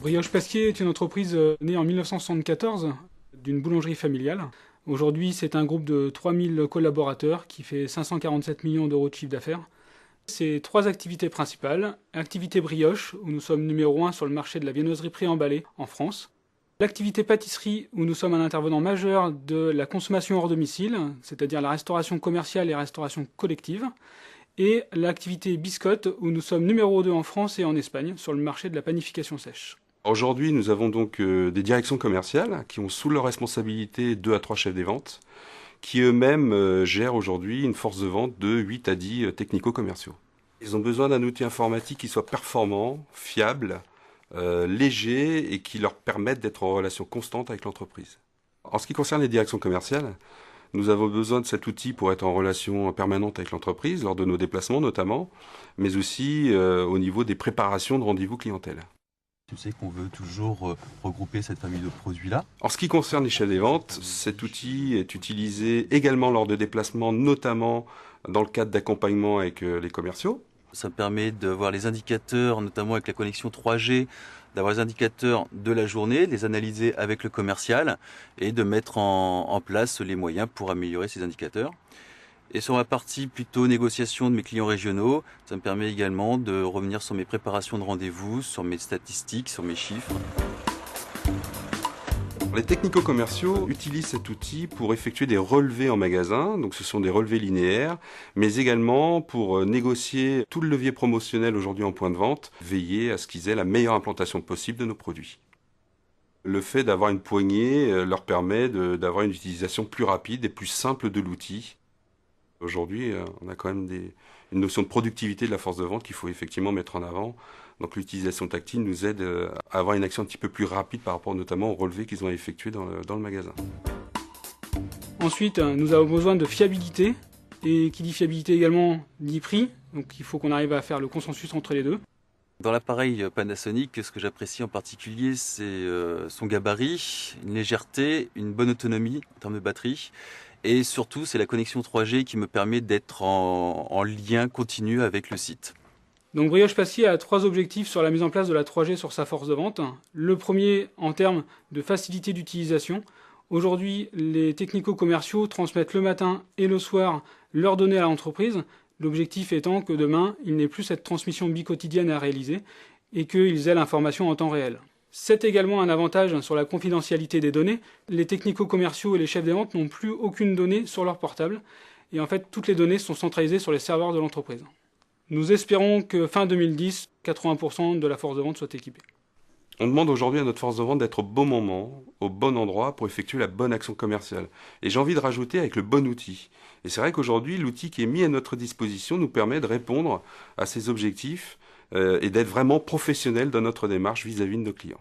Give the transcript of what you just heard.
Brioche Pasquier est une entreprise née en 1974 d'une boulangerie familiale. Aujourd'hui, c'est un groupe de 3000 collaborateurs qui fait 547 millions d'euros de chiffre d'affaires. C'est trois activités principales. Activité brioche, où nous sommes numéro 1 sur le marché de la viennoiserie préemballée en France. L'activité pâtisserie, où nous sommes un intervenant majeur de la consommation hors domicile, c'est-à-dire la restauration commerciale et la restauration collective. Et l'activité biscotte, où nous sommes numéro 2 en France et en Espagne sur le marché de la panification sèche. Aujourd'hui, nous avons donc des directions commerciales qui ont sous leur responsabilité 2 à 3 chefs des ventes, qui eux-mêmes gèrent aujourd'hui une force de vente de 8 à 10 technico-commerciaux. Ils ont besoin d'un outil informatique qui soit performant, fiable, léger et qui leur permette d'être en relation constante avec l'entreprise. En ce qui concerne les directions commerciales, nous avons besoin de cet outil pour être en relation permanente avec l'entreprise, lors de nos déplacements notamment, mais aussi au niveau des préparations de rendez-vous clientèle. Tu sais qu'on veut toujours regrouper cette famille de produits-là. En ce qui concerne les chefs des ventes, cet outil est utilisé également lors de déplacements, notamment dans le cadre d'accompagnement avec les commerciaux. Ça permet de voir les indicateurs, notamment avec la connexion 3G, d'avoir les indicateurs de la journée, de les analyser avec le commercial et de mettre en place les moyens pour améliorer ces indicateurs. Et sur ma partie plutôt négociation de mes clients régionaux, ça me permet également de revenir sur mes préparations de rendez-vous, sur mes statistiques, sur mes chiffres. Les technico-commerciaux utilisent cet outil pour effectuer des relevés en magasin, donc ce sont des relevés linéaires, mais également pour négocier tout le levier promotionnel aujourd'hui en point de vente, veiller à ce qu'ils aient la meilleure implantation possible de nos produits. Le fait d'avoir une poignée leur permet d'avoir une utilisation plus rapide et plus simple de l'outil. Aujourd'hui, on a quand même une notion de productivité de la force de vente qu'il faut effectivement mettre en avant. Donc l'utilisation tactile nous aide à avoir une action un petit peu plus rapide par rapport notamment aux relevés qu'ils ont effectués dans le magasin. Ensuite, nous avons besoin de fiabilité. Et qui dit fiabilité également dit prix. Donc il faut qu'on arrive à faire le consensus entre les deux. Dans l'appareil Panasonic, ce que j'apprécie en particulier, c'est son gabarit, une légèreté, une bonne autonomie en termes de batterie. Et surtout, c'est la connexion 3G qui me permet d'être en lien continu avec le site. Donc Brioche Pasquier a trois objectifs sur la mise en place de la 3G sur sa force de vente. Le premier, en termes de facilité d'utilisation. Aujourd'hui, les technico-commerciaux transmettent le matin et le soir leurs données à l'entreprise. L'objectif étant que demain, il n'ait plus cette transmission biquotidienne à réaliser et qu'ils aient l'information en temps réel. C'est également un avantage sur la confidentialité des données. Les technico-commerciaux et les chefs des ventes n'ont plus aucune donnée sur leur portable. Et en fait, toutes les données sont centralisées sur les serveurs de l'entreprise. Nous espérons que fin 2010, 80% de la force de vente soit équipée. On demande aujourd'hui à notre force de vente d'être au bon moment, au bon endroit pour effectuer la bonne action commerciale. Et j'ai envie de rajouter avec le bon outil. Et c'est vrai qu'aujourd'hui, l'outil qui est mis à notre disposition nous permet de répondre à ces objectifs et d'être vraiment professionnel dans notre démarche vis-à-vis de nos clients.